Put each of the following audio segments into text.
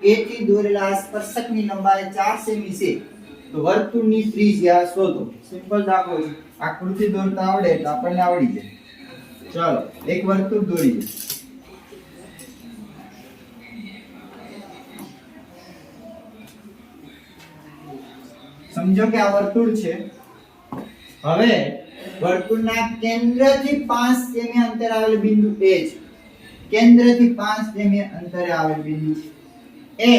એ થી દોરેલા સ્પર્શકની લંબાઈ 4 સેમી છે તો વર્તુળની ત્રિજ્યા શોધો. સિમ્પલ દાખલો છે. આકૃતિ દોરતા આવડે એટલે આપણને આવડી જાય. ચાલો એક વર્તુળ દોરીએ. સમજો કે આ વર્તુળ છે. હવે વર્તુળના કેન્દ્રથી 5 સેમી અંતરે આવેલ બિંદુ A છે. કેન્દ્રથી 5 સેમી અંતરે આવેલ બિંદુ A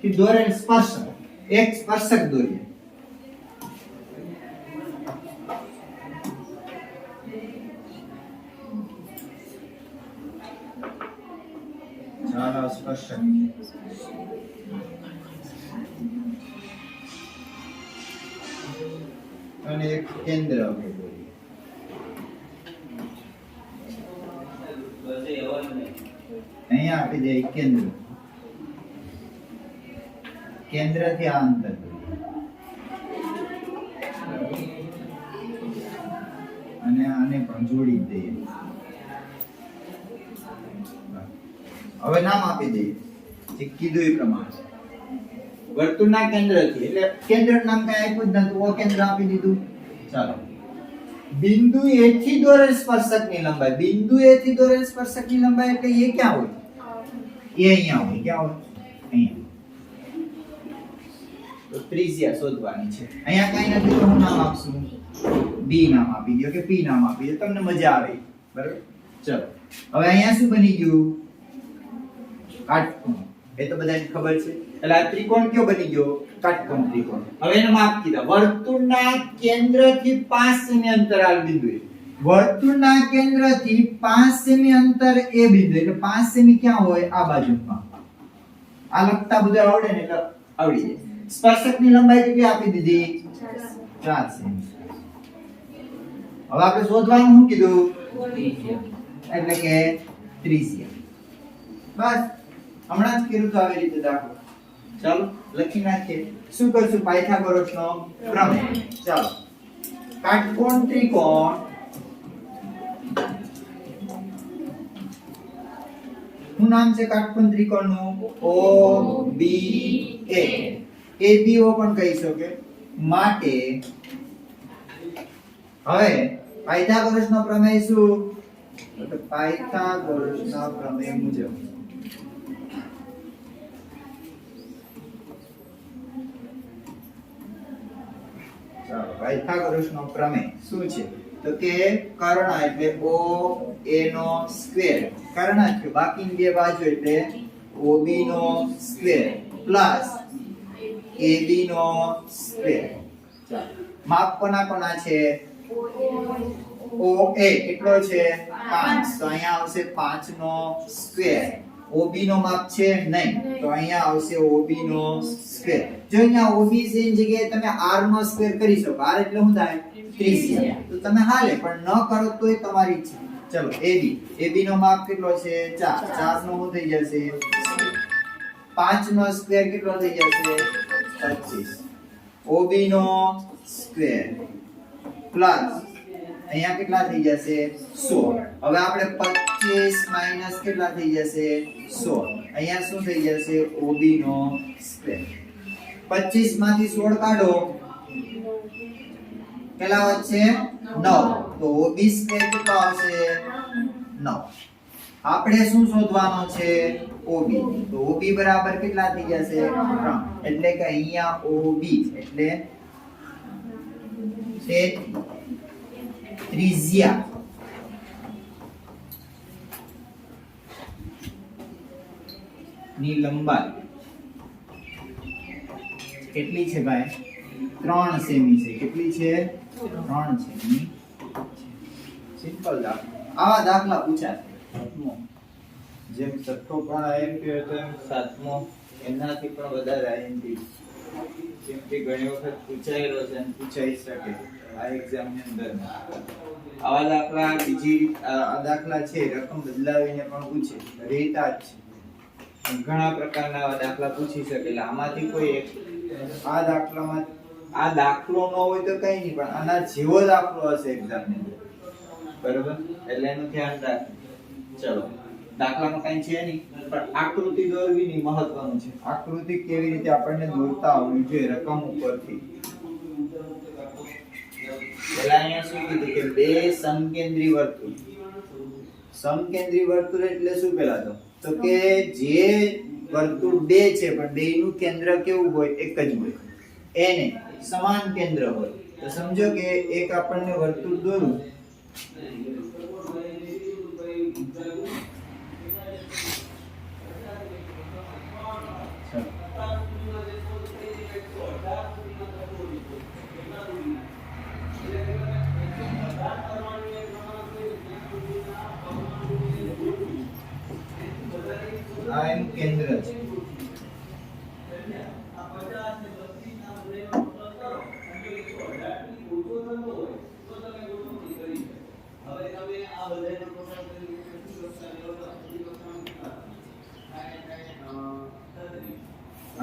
થી દોરેલ સ્પર્શક, એક સ્પર્શક દોરીએ. ચાલો સ્પર્શક અને એક કેન્દ્ર આપણે દોરીએ. અહીંયા આપી દે કેન્દ્ર. કેન્દ્રથી આ અંતર અને આને પણ જોડી દઈએ. હવે નામ આપી દઈએ જે કીધું એ પ્રમાણે. વર્તુળના કેન્દ્રથી એટલે કેન્દ્રનું નામ કઈ આપ્યું જ નતું, ઓ કેન્દ્ર આપી દીધું. ચાલો બિંદુ A થી દોરેલ સ્પર્શકની લંબાઈ, બિંદુ A થી દોરેલ સ્પર્શકની લંબાઈ એટલે એ ક્યાં હોય? એ અહીંયા હોય. ક્યાં હોય? અહીંયા. તો ત્રિજ્યા શોધવાની છે. અહીંયા કઈ નથી તો હું નામ આપશું B નામ આપી દો કે P નામ આપી દો, તમને મજા આવે. બરાબર. ચલો હવે અહીંયા શું બની ગયું? કાટખૂણો. એ તો બધાને ખબર છે. એટલે આ ત્રિકોણ કયો બની ગયો? કાટખૂણો ત્રિકોણ. હવે એનો માપ કીધા. વર્તુળના કેન્દ્રથી 5 સેમી અંતર આ બિંદુએ. વર્તુળના કેન્દ્રથી 5 સેમી અંતર એ બિંદુ એટલે 5 સેમી ક્યાં હોય? આ બાજુમાં. આ લખતા બધું આવડે ને એટલે આવડી જાય. સ્પર્શકની લંબાઈ કેટલી આપી દીધી? 4 સેમી. હવે આપણે શોધવાનું શું કીધું? એટલે કે ત્રિજ્યા. બસ હમણાં જ કર્યું તો આવી રીતે દાખલો. ચાલો લખી નાખીએ. શું કરશું? પાયથાગોરસનો પ્રમેય. ચાલો કાટકોણ ત્રિકોણ શું નામ છે કાટકોણ ત્રિકોણનું? OBA. ABO પણ કહી શકે. માટે હવે પાયથાગોરસનો પ્રમેય શું? તો પાયથાગોરસના પ્રમેય મુજબ પાયથાગોરસનો પ્રમેય શું છે? તો કે કર્ણ એટલે OA નો સ્ક્વેર, કર્ણ છે બાકીની બે બાજુ એટલે OB નો સ્ક્વેર પ્લસ AB નો સ્ક્વેર. ચાલો માપ કોના કોના છે? OA કેટલો છે? 5. તો અહીંયા આવશે 5 નો સ્ક્વેર. OB નો માપ છે નહીં તો અહીંયા આવશે OB નો સ્ક્વેર. જો અહીંયા OB છે એની જગ્યાએ તમે R નો સ્ક્વેર કરી શકો. R એટલે શું થાય? ત્રિજ્યા. તો તમે હાલે પણ ન કરો તોય તમારી ઈચ્છા. ચલો AB નો માપ કેટલો છે? 4. 4 નો શું થઈ જશે? 5 નો સ્ક્વેર કેટલો થઈ જશે? 25. OB નો સ્ક્વેર પ્લસ અહીંયા કેટલા થઈ જશે? 16. હવે આપણે 25 માઈનસ કેટલા થઈ જશે? 16. અહીંયા શું થઈ જશે? OB નો સ્ક્વેર. 25 માંથી 16 કાઢો કેટલા વધશે? 9. તો OB સ્ક્વેર કેટલો આવશે? 9. આપણે શું શોધવાનો છે? OB. તો OB બરાબર કેટલા થઈ જશે? 3. એટલે કે અહીંયા OB એટલે ત્રિજ્યા ની લંબાઈ કેટલી છે ભાઈ? 3 સેમી છે. કેટલી છે? 3 સેમી. સિમ્પલ દાખલો. આવા દાખલા પૂછાય. જેમ છઠ્ઠો પણ આઈએમપી હતો એમ સાતમો એનાથી પણ વધારે આઈએમપી કેમ કે ઘણી વખત પૂછાયેલો છે અને પૂછાઈ શકે આ એક્ઝામ ની અંદર. આવા દાખલા બીજી આ દાખલા છે રકમ બદલાવીને પણ પૂછે, રહેતા જ છે. ઘણા પ્રકારના આવા દાખલા પૂછી શકે. એટલે આમાંથી કોઈ એક આ દાખલામાં આ દાખલો ન હોય તો કઈ નહીં પણ આના જેવો દાખલો હશે એક્ઝામ ની અંદર. બરોબર? એટલે એનું ધ્યાન રાખજો. ચલો દાખલામાં કઈ છે નહીં, પણ આકૃતિ દોરવીની મહત્વનું છે. આકૃતિ કેવી રીતે આપણને દોરતા આવડવી જોઈએ રકમ ઉપરથી. પહેલા અહીંયા શું કીધું કે બે સમકેન્દ્રી વર્તુળ. સમકેન્દ્રી વર્તુળ એટલે શું પેલા તો કે જે વર્તુળ બે છે પણ બેયનું કેન્દ્ર કેવું હોય? એક જ હોય. એને સમાન કેન્દ્ર હોય. તો સમજો કે એક આપણને વર્તુળ દોરું, આ એનું કેન્દ્ર છે.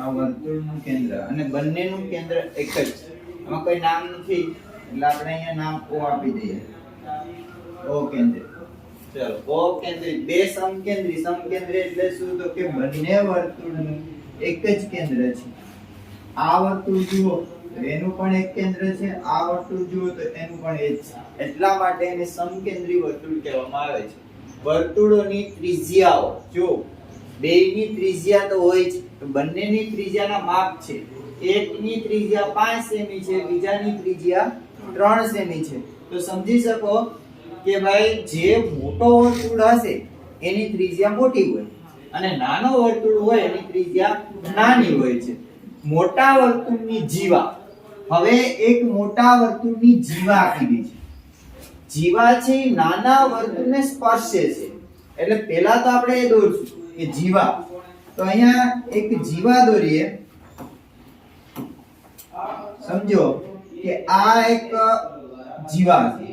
આ વર્તુળનું કેન્દ્ર અને બંનેનું કેન્દ્ર એક જ. આમાં કોઈ નામ નથી એટલે આપણે અહીંયા નામ O આપી દઈએ. O કેન્દ્ર. ચલો O કેન્દ્રિત બે સમકેન્દ્રી. સમકેન્દ્રી એટલે શું? તો કે બંને વર્તુળનું એક જ કેન્દ્ર છે. આ વર્તુળ જુઓ તો એનું પણ એક કેન્દ્ર છે, આ વર્તુળ જુઓ તો એનું પણ એ જ છે. એટલા માટે એને સમકેન્દ્રી વર્તુળ કહેવામાં આવે છે. વર્તુળોની ત્રિજ્યાઓ જો બેયની ત્રિજ્યા તો હોય જ, તો બંનેની ત્રિજ્યાના માપ છે. એકની ત્રિજ્યા 5 સેમી છે, બીજાની ત્રિજ્યા 3 સેમી છે. તો સમજી શકો કે ભાઈ જે મોટો વર્તુળ હશે એની ત્રિજ્યા મોટી હોય અને નાનો વર્તુળ હોય એની ત્રિજ્યા નાની હોય છે. મોટા વર્તુળની જીવા. હવે એક મોટા વર્તુળની જીવા કીધી છે. જીવા છે નાના વર્તુળને સ્પર્શે છે. એટલે પહેલા તો આપણે એ દોરશું કે જીવા. તો અહીંયા એક જીવા દોરીએ. સમજો કે આ એક જીવા છે.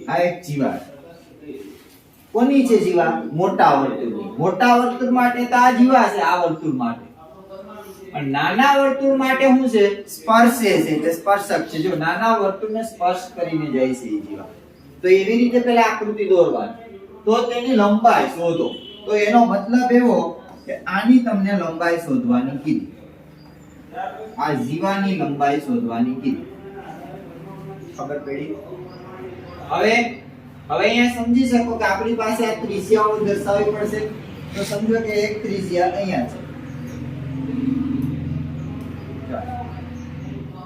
આ એક જીવા કોની છે? જીવા મોટા વર્તુળની. મોટા વર્તુળ માટે તો આ જીવા છે, આ વર્તુળ માટે. પણ નાના વર્તુળ માટે શું છે? સ્પર્શે છે, એટલે સ્પર્શક છે. જો નાના વર્તુળને સ્પર્શ કરીને જાય છે એ જીવા. તો એવી રીતે પહેલા આકૃતિ દોરવાની, તો તેની લંબાઈ શોધો. તો એનો મતલબ એવો કે આની તમને લંબાઈ શોધવાની કીધી. આ જીવાની લંબાઈ શોધવાની કીધી. ખબર પડી? હવે અહીંયા સમજી શકો કે આપણી પાસે આ ત્રિજ્યાઓ દર્શાવવી પડશે. તો સમજો કે એક ત્રિજ્યા અહીંયા છે,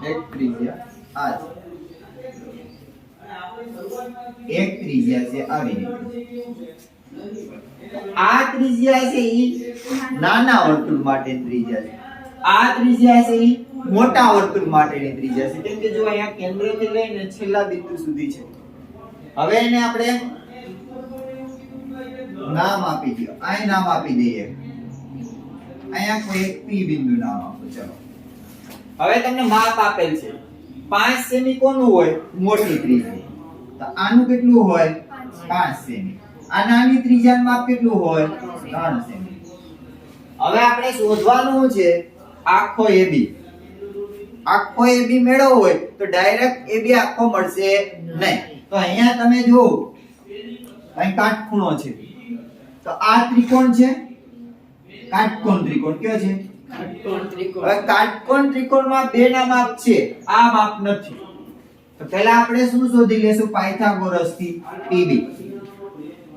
એક ત્રિજ્યા આ છે, એક ત્રિજ્યા છે આવી રીતે. આ ત્રિજ્યા છે એ નાના વર્તુળ માટેની ત્રિજ્યા છે, આ ત્રિજ્યા છે એ મોટા વર્તુળ માટેની ત્રિજ્યા છે. કેમ કે જો અહીંયા કેન્દ્રથી લઈને છેલ્લા બિંદુ સુધી છે. હવે એને આપણે નામ આપી દો. અહીં નામ આપી દઈએ. અહીંયા કોઈ એક P બિંદુ નામ આપો. ચલો હવે તમને માપ આપેલ છે 5 સેમી. કોનું હોય? મોટી ત્રિજ્યા. તો આનું કેટલું હોય? 5 સેમી. આ નાની ત્રિજ્યાનું માપ કેટલું હોય? 3 સેમી. હવે આપણે શોધવાનું છે આખો AB. આખો AB મેળવવો હોય તો ડાયરેક્ટ AB આખો મળશે નહીં. તો અહીંયા તમે જુઓ અહીં કાટખૂણો છે. તો આ ત્રિકોણ છે, કાટકોણ ત્રિકોણ. કયો છે? કાટકોણ ત્રિકોણ. હવે કાટકોણ ત્રિકોણમાં બે ના માપ છે, આ માપ નથી. તો પહેલા આપણે શું શોધી લેશું? પાયથાગોરસ થી PB.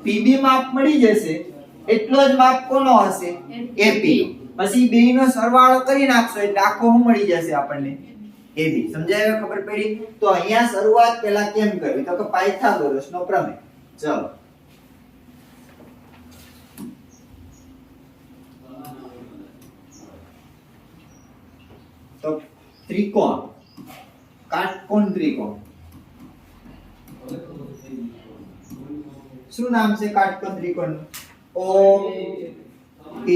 PB માપ મળી જશે. એટલો જ માપ કોનો હશે? AP. પછી બેયનો સરવાળો કરી નાખશો એટલે આખો શું મળી જશે આપણને? AB. સમજાય? ખબર પડી? તો અહીંયા શરૂઆત પહેલા કેમ કરવી? તો કે પાયથાગોરસનો પ્રમેય. ચલો તો ત્રિકોણ, કાટકોણ ત્રિકોણ. શું નામ છે કાટકોણ ત્રિકોણનું? OPP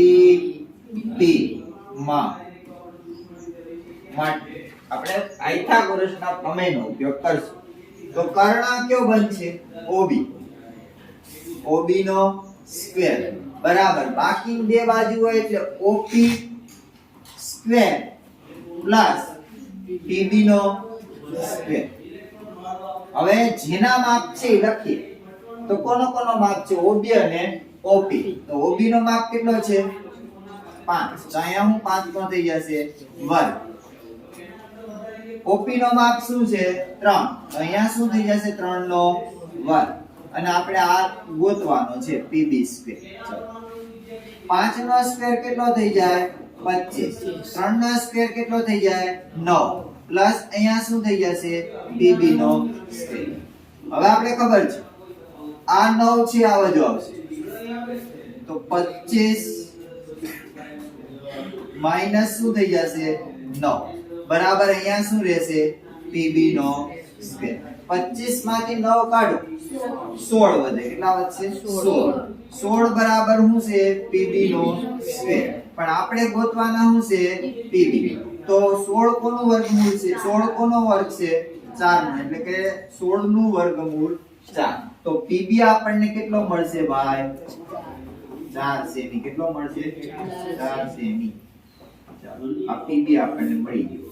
માં માટે આપણે પાયથાગોરસના પ્રમેયનો ઉપયોગ કરશું. તો કર્ણ કયો બનશે? OB. OB નો સ્ક્વેર બરાબર બાકીની બે બાજુ હોય એટલે OP સ્ક્વેર પ્લસ પીબી નો સ્ક્વેર. હવે જેના માપ છે એ લખીએ તો કોનો માપ છે ઓબી અને ઓપી. તો ઓબી નો માપ કેટલો છે 5, તો અહીંયા હું 5 નો થઈ જશે વર્ગ. ઓપી નો માપ શું છે 3, તો અહીંયા શું થઈ જશે 3 નો વર્ગ. અને આપણે આ ગોતવાનો છે પીબી સ્ક્વેર. ચલો 5 નો સ્ક્વેર કેટલો થઈ જાય 25, 3 નો સ્ક્વેર કેટલો થઈ જાય 9 પ્લસ અહીંયા શું થઈ જશે પીબી નો સ્ક્વેર. હવે આપણે ખબર છે આ 9 છે આ બાજુ આવશે તો 25 માઈનસ શું થઈ જશે 9 બરાબર અહીંયા શું રહેશે પીબી નો સ્ક્વેર. 25 માંથી 9 કાઢો 16 વધે. કેટલા વધશે 16. 16 બરાબર શું છે પીબી નો સ્ક્વેર. પણ આપણે ગોતવાના શું છે પીબી. તો 16 કોનું વર્ગમૂળ છે 16 કોનો વર્ગ છે 4 નો, એટલે કે 16 નું વર્ગમૂળ 4. તો પીબી આપણને કેટલો મળશે ભાઈ 4 સેમી. કેટલો મળશે 4 સેમી. ચાલો આ પીબી આપણને મળી ગયો.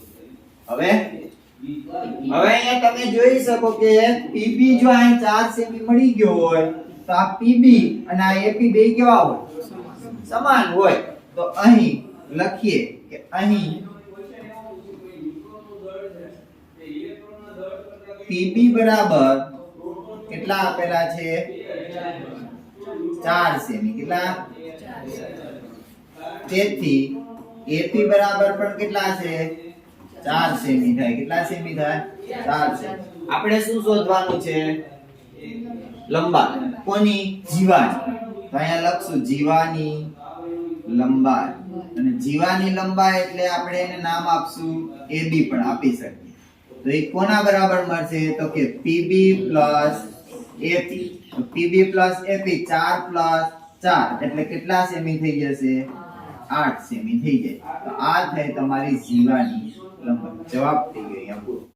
હવે અહીંયા તમે જોઈ શકો કે પીબી જો અહીં 4 સેમી મળી ગયો હોય તો આ પીબી અને આ એપી બે કેવા હોય સમાન હોય. તો અહીં લખીએ કે અહીં પીબી બરાબર કેટલા આપેલા છે 4 સેમી. કેટલા? તેથી એપી બરાબર પણ કેટલા છે 4 સેમી થાય. કેટલા સેમી થાય 4 સેમી. આપણે શું શોધવાનું છે લંબાઈ. કોની જીવાની. તો અહીંયા લખશું જીવાની લંબાઈ. અને જીવાની લંબાઈ એટલે આપણે એને નામ આપશું એબી પણ આપી શકીએ. તો એ કોના બરાબર મળશે તો કે PB પ્લસ AP. તો PB પ્લસ AP 4 પ્લસ 4 એટલે કેટલા સેમી થઈ જશે 8 સેમી થઈ જાય. તો આ થઈ તમારી જીવાની લંબાઈ. જવાબ થઈ ગયો અહીંયા પૂરો.